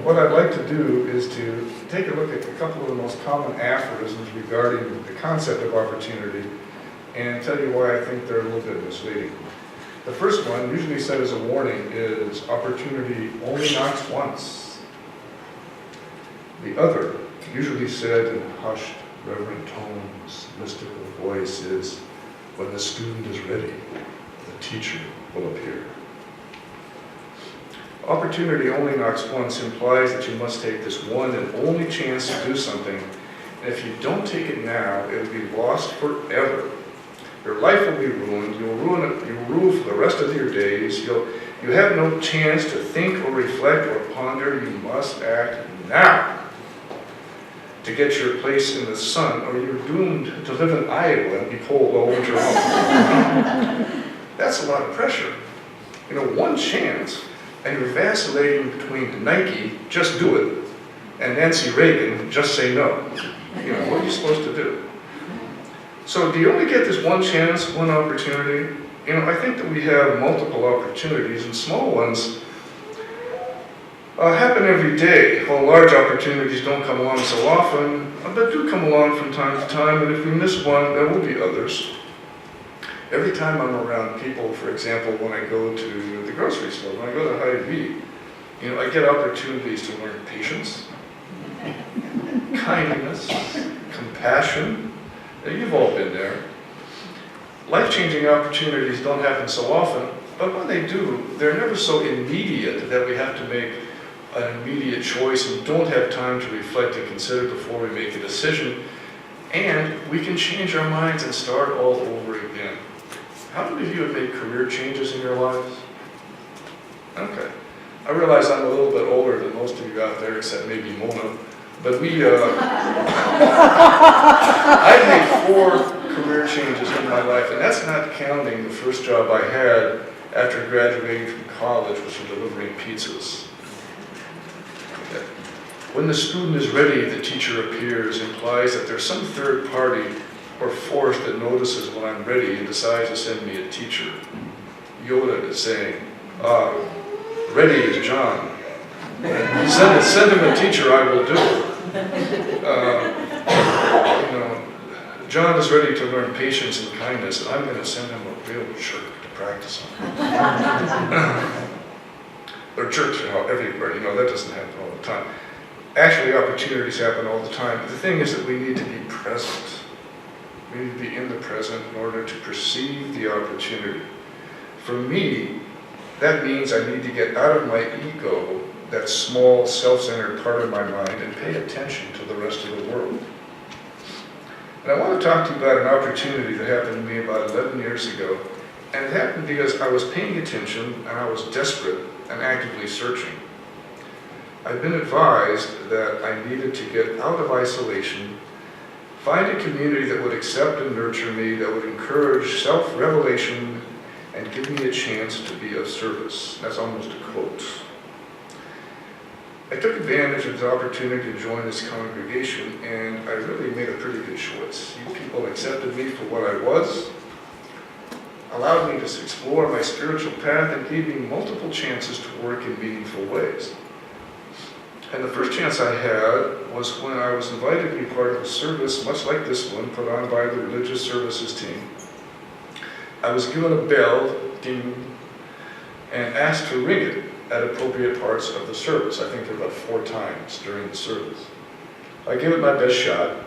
what I'd like to do is to take a look at a couple of the most common aphorisms regarding the concept of opportunity and tell you why I think they're a little bit misleading. The first one, usually said as a warning, is opportunity only knocks once. The other, usually said in hushed, reverent tones, mystical voice, is when the student is ready, the teacher will appear. Opportunity only knocks once implies that you must take this one and only chance to do something, and if you don't take it now, it will be lost forever. Your life will be ruined. You will ruin it. You will rue for the rest of your days. You have no chance to think or reflect or ponder. You must act now to get your place in the sun, or you're doomed to live in Iowa and be cold all winter long. That's a lot of pressure. You know, one chance, and you're vacillating between Nike, just do it, and Nancy Reagan, just say no. You know, what are you supposed to do? So do you only get this one chance, one opportunity? You know, I think that we have multiple opportunities, and small ones happen every day. While large opportunities don't come along so often, but do come along from time to time, and if we miss one, there will be others. Every time I'm around people, for example, when I go to the grocery store, when I go to Hy-Vee, you know, I get opportunities to learn patience, kindness, compassion. You've all been there. Life-changing opportunities don't happen so often, but when they do, they're never so immediate that we have to make an immediate choice and don't have time to reflect and consider before we make a decision. And we can change our minds and start all over again. How many of you have made career changes in your lives? Okay. I realize I'm a little bit older than most of you out there, except maybe Mona. But I've made 4 career changes in my life, and that's not counting the first job I had after graduating from college, which was delivering pizzas. Okay. When the student is ready, the teacher appears implies that there's some third party or force that notices when I'm ready and decides to send me a teacher. Yoda is saying, ready is John. Send him a teacher, I will do. You know, John is ready to learn patience and kindness, and I'm going to send him a real jerk to practice on. There are jerks everywhere, you know, that doesn't happen all the time. Actually, opportunities happen all the time, but the thing is that we need to be present. We need to be in the present in order to perceive the opportunity. For me, that means I need to get out of my ego, that small, self-centered part of my mind, and pay attention to the rest of the world. And I want to talk to you about an opportunity that happened to me about 11 years ago. And it happened because I was paying attention and I was desperate and actively searching. I've been advised that I needed to get out of isolation, find a community that would accept and nurture me, that would encourage self-revelation, and give me a chance to be of service. That's almost a quote. I took advantage of the opportunity to join this congregation, and I really made a pretty good choice. You people accepted me for what I was, allowed me to explore my spiritual path, and gave me multiple chances to work in meaningful ways. And the first chance I had was when I was invited to be part of a service, much like this one, put on by the religious services team. I was given a bell, ding, and asked to ring it at appropriate parts of the service. I think there were about 4 times during the service. I gave it my best shot,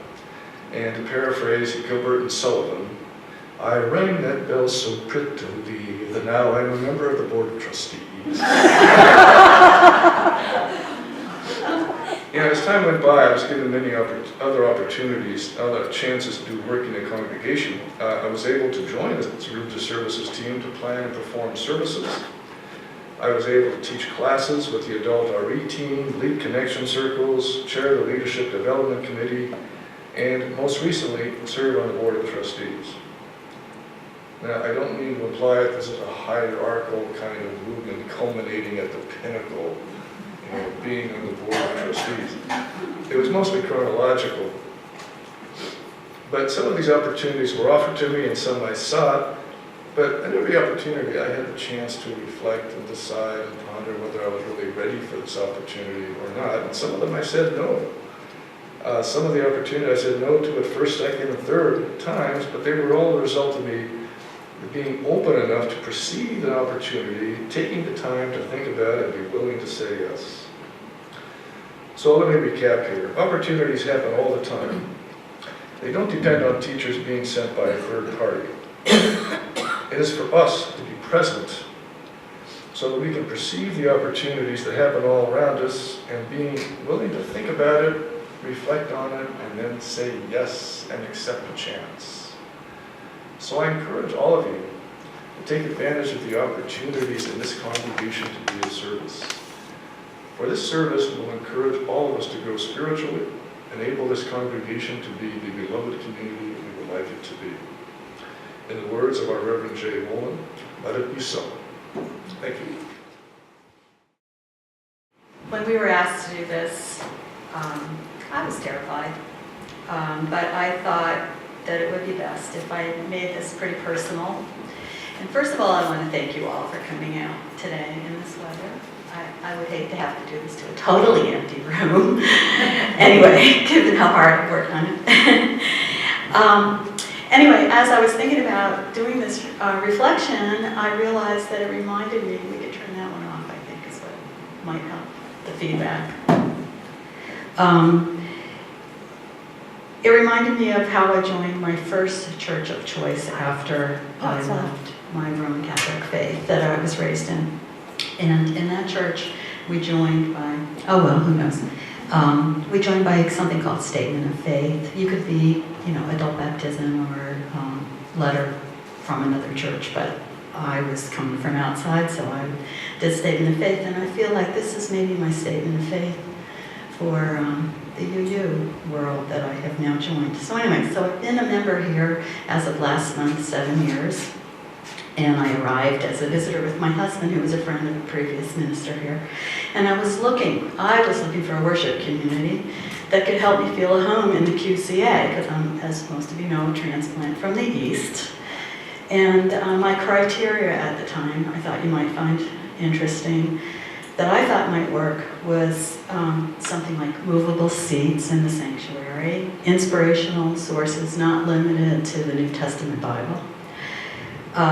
and to paraphrase Gilbert and Sullivan, I rang that bell so prettily that now I'm a member of the Board of Trustees. You know, as time went by, I was given many other opportunities, other chances to do work in the congregation. I was able to join the religious services team to plan and perform services. I was able to teach classes with the adult RE team, lead connection circles, chair the leadership development committee, and most recently, serve on the Board of Trustees. Now, I don't mean to imply that this is a hierarchical kind of movement culminating at the pinnacle, you know, being on the Board of Trustees. It was mostly chronological. But some of these opportunities were offered to me and some I sought, But at every opportunity, I had the chance to reflect and decide and ponder whether I was really ready for this opportunity or not. And some of them I said no. Some of the opportunities I said no to at first, second, and third times, but they were all the result of me being open enough to perceive an opportunity, taking the time to think about it, and be willing to say yes. So let me recap here. Opportunities happen all the time. They don't depend on teachers being sent by a third party. It is for us to be present so that we can perceive the opportunities that happen all around us and being willing to think about it, reflect on it, and then say yes and accept a chance. So I encourage all of you to take advantage of the opportunities in this congregation to be of service. For this service will encourage all of us to grow spiritually, enable this congregation to be the beloved community we would like it to be. In the words of our Reverend J. Wolin, let it be so. Thank you. When we were asked to do this, I was terrified, but I thought that it would be best if I made this pretty personal. And first of all, I want to thank you all for coming out today in this weather. I would hate to have to do this to a totally empty room. Anyway, given how hard I worked on it. Anyway, as I was thinking about doing this reflection, I realized that it reminded me, we could turn that one off, I think, is what might help the feedback. It reminded me of how I joined my first church of choice after I left my Roman Catholic faith that I was raised in. And in that church, we joined by, oh well, who knows? We joined by something called statement of faith. You could be, adult baptism or letter from another church, but I was coming from outside, so I did statement of faith, and I feel like this is maybe my statement of faith for the UU world that I have now joined. So anyway, so I've been a member here as of last month, 7 years. And I arrived as a visitor with my husband, who was a friend of a previous minister here. And I was looking for a worship community that could help me feel at home in the QCA, because I'm, as most of you know, a transplant from the East. And my criteria at the time, I thought you might find interesting, that I thought might work was something like movable seats in the sanctuary, inspirational sources not limited to the New Testament Bible,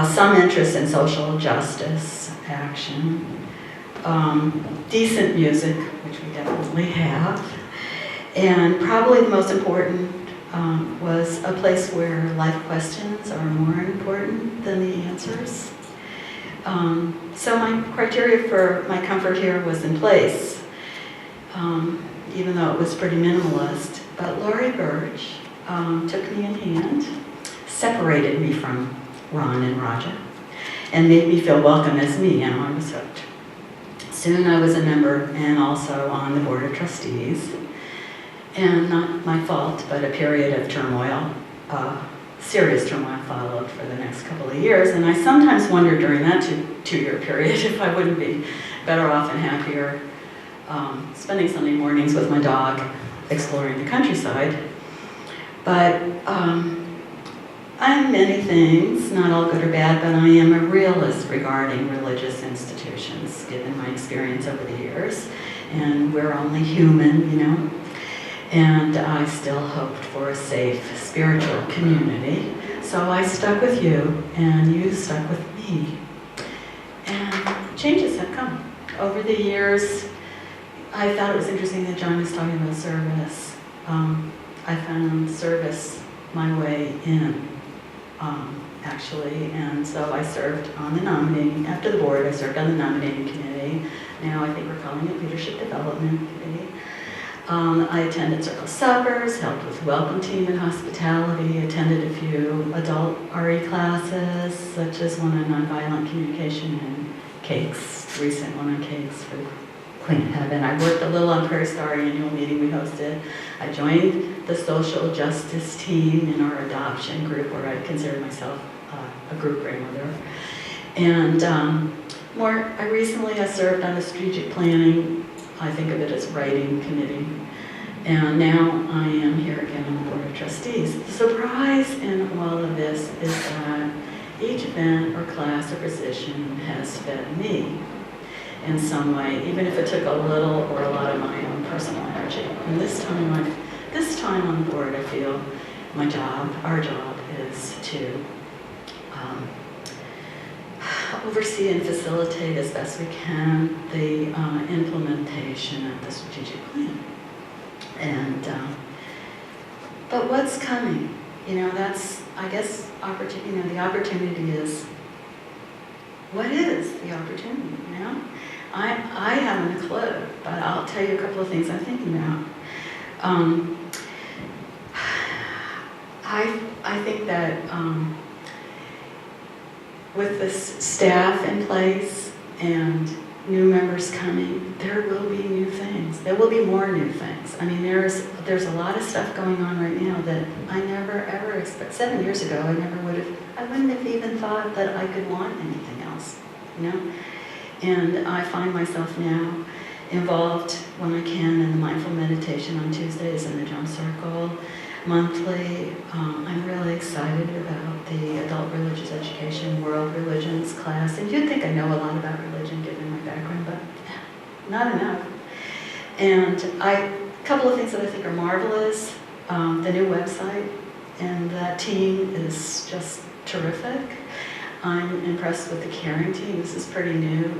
some interest in social justice action, decent music, which we definitely have, and probably the most important was a place where life questions are more important than the answers. So my criteria for my comfort here was in place, even though it was pretty minimalist. But Laurie Birch took me in hand, separated me from Ron and Roger, and made me feel welcome as me, and I was hooked. Soon I was a member and also on the board of trustees, and not my fault, but a period of turmoil, serious turmoil followed for the next couple of years, and I sometimes wondered during that two-year period if I wouldn't be better off and happier spending Sunday mornings with my dog exploring the countryside. But I'm many things, not all good or bad, but I am a realist regarding religious institutions, given my experience over the years. And we're only human, And I still hoped for a safe spiritual community. So I stuck with you, and you stuck with me. And changes have come. Over the years, I thought it was interesting that John was talking about service. I found service my way in. Actually, and so I served on the nominating, after the board, I served on the nominating committee. Now I think we're calling it Leadership Development Committee. I attended circle suppers, helped with the welcome team and hospitality, attended a few adult RE classes, such as one on nonviolent communication and cakes, recent one on cakes for Clean Heaven. I worked a little on Prairie Star annual meeting we hosted. I joined the social justice team in our adoption group, where I consider myself a group grandmother. And I recently served on the strategic planning, I think of it as writing committee. And now I am here again on the board of trustees. The surprise in all of this is that each event or class or position has fed me in some way, even if it took a little or a lot of my own personal energy. And this time on the board, I feel our job is to oversee and facilitate as best we can the implementation of the strategic plan. And but what's coming? That's, I guess, opportunity. The opportunity is, what is the opportunity? I haven't a clue, but I'll tell you a couple of things I'm thinking about. I think that with this staff in place and new members coming, there will be new things. There will be more new things. I mean, there's a lot of stuff going on right now that I never ever expected. 7 years ago, I wouldn't have even thought that I could want anything else, And I find myself now involved when I can in the mindful meditation on Tuesdays in the Jump Circle monthly. I'm really excited about the adult religious education, world religions class. And you'd think I know a lot about religion given my background, but not enough. And a couple of things that I think are marvelous. The new website, and that team is just terrific. I'm impressed with the caring team. This is pretty new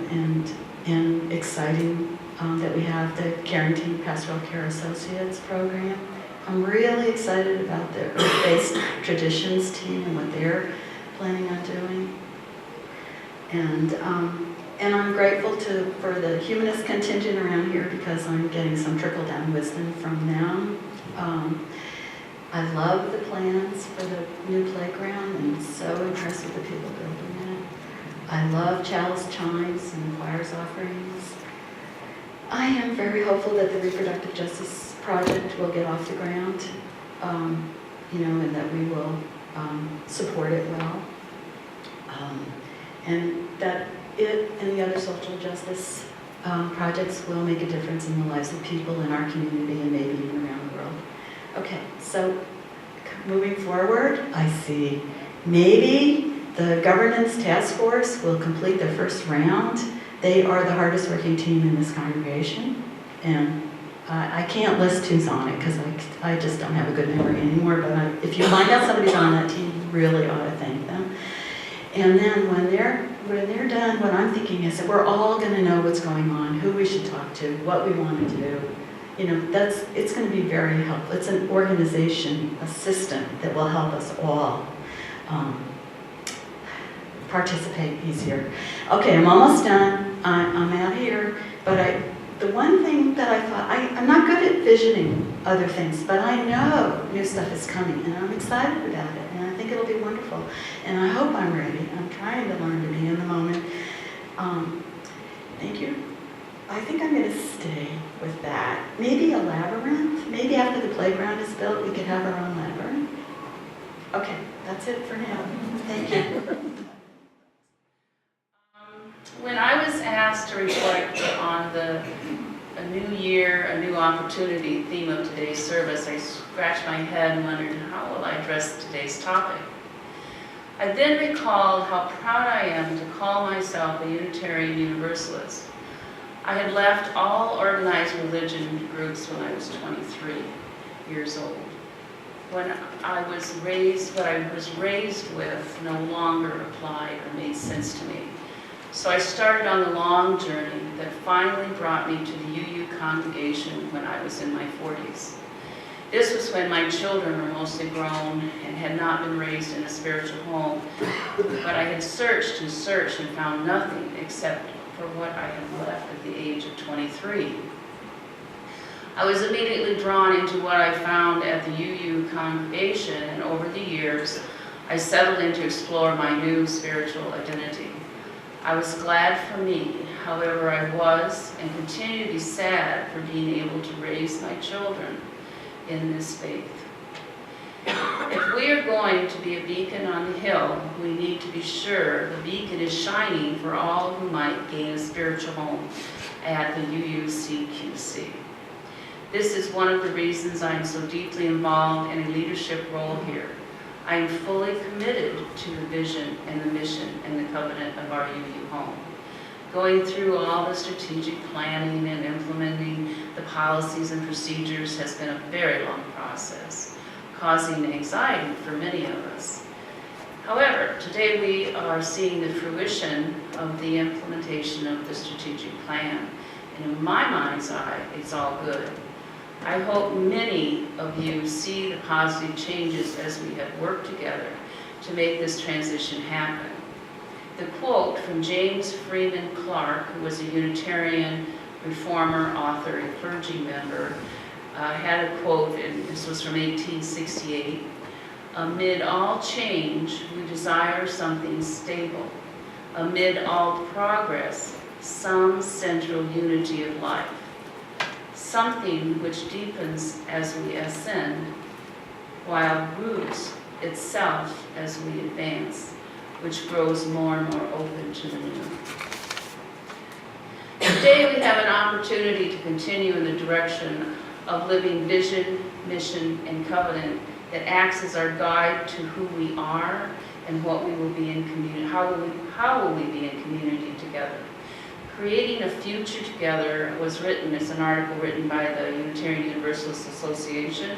and exciting that we have the Caring Team Pastoral Care Associates program. I'm really excited about the Earth-Based Traditions team and what they're planning on doing. And I'm grateful for the humanist contingent around here because I'm getting some trickle-down wisdom from them. I love the plans for the new playground and so impressed with the people building it. I love chalice chimes and choirs offerings. I am very hopeful that the reproductive justice project will get off the ground, and that we will support it well. And that it and the other social justice projects will make a difference in the lives of people in our community and maybe even around the world. Okay, so moving forward, I see maybe the governance task force will complete their first round. They are the hardest working team in this congregation, and I can't list who's on it because I just don't have a good memory anymore, but if you find out somebody's on that team, you really ought to thank them. And then when they're done, what I'm thinking is that we're all going to know what's going on, who we should talk to, what we want to do. It's going to be very helpful. It's an organization, a system that will help us all participate easier. Okay, I'm almost done. I'm out here, but the one thing that I thought, I'm not good at visioning other things, but I know new stuff is coming, and I'm excited about it, and I think it'll be wonderful, and I hope I'm ready. I'm trying to learn to be in the moment. Thank you. I think I'm going to stay with that. Maybe a labyrinth. Maybe after the playground is built, we could have our own labyrinth. Okay, that's it for now. Thank you. When I was asked to reflect on a new year, a new opportunity theme of today's service, I scratched my head and wondered, how will I address today's topic? I then recalled how proud I am to call myself a Unitarian Universalist. I had left all organized religion groups when I was 23 years old. When I was raised, what I was raised with no longer applied or made sense to me. So I started on the long journey that finally brought me to the UU congregation when I was in my 40s. This was when my children were mostly grown and had not been raised in a spiritual home, but I had searched and searched and found nothing except for what I had left at the age of 23. I was immediately drawn into what I found at the UU congregation, and over the years, I settled in to explore my new spiritual identity. I was glad for me, however I was and continue to be sad for being able to raise my children in this faith. If we are going to be a beacon on the hill, we need to be sure the beacon is shining for all who might gain a spiritual home at the UUCQC. This is one of the reasons I am so deeply involved in a leadership role here. I am fully committed to the vision and the mission and the covenant of our UU home. Going through all the strategic planning and implementing the policies and procedures has been a very long process, causing anxiety for many of us. However, today we are seeing the fruition of the implementation of the strategic plan. And in my mind's eye, it's all good. I hope many of you see the positive changes as we have worked together to make this transition happen. The quote from James Freeman Clarke, who was a Unitarian reformer, author, and clergy member, had a quote, and this was from 1868, "Amid all change, we desire something stable. Amid all progress, some central unity of life. Something which deepens as we ascend, while roots itself as we advance, which grows more and more open to the new." Today we have an opportunity to continue in the direction of living vision, mission, and covenant that acts as our guide to who we are and what we will be in community, how will we be in community together. Creating a Future Together was written, it's an article written by the Unitarian Universalist Association,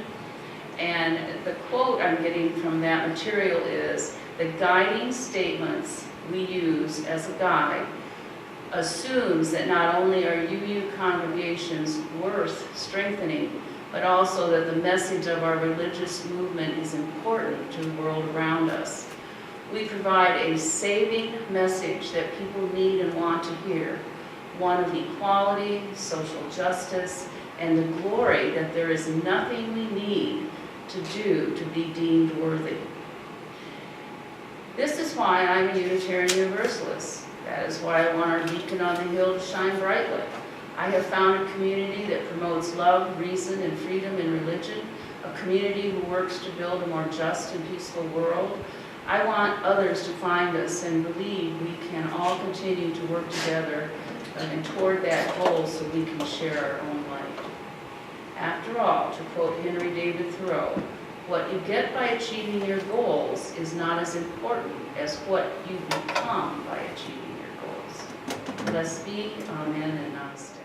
and the quote I'm getting from that material is, "The guiding statements we use as a guide assumes that not only are UU congregations worth strengthening, but also that the message of our religious movement is important to the world around us. We provide a saving message that people need and want to hear, one of equality, social justice, and the glory that there is nothing we need to do to be deemed worthy." This is why I'm a Unitarian Universalist. That is why I want our beacon on the hill to shine brightly. I have found a community that promotes love, reason, and freedom in religion, a community who works to build a more just and peaceful world. I want others to find us and believe we can all continue to work together and toward that goal so we can share our own light. After all, to quote Henry David Thoreau, "What you get by achieving your goals is not as important as what you become by achieving your goals." Blessed be, amen, and namaste.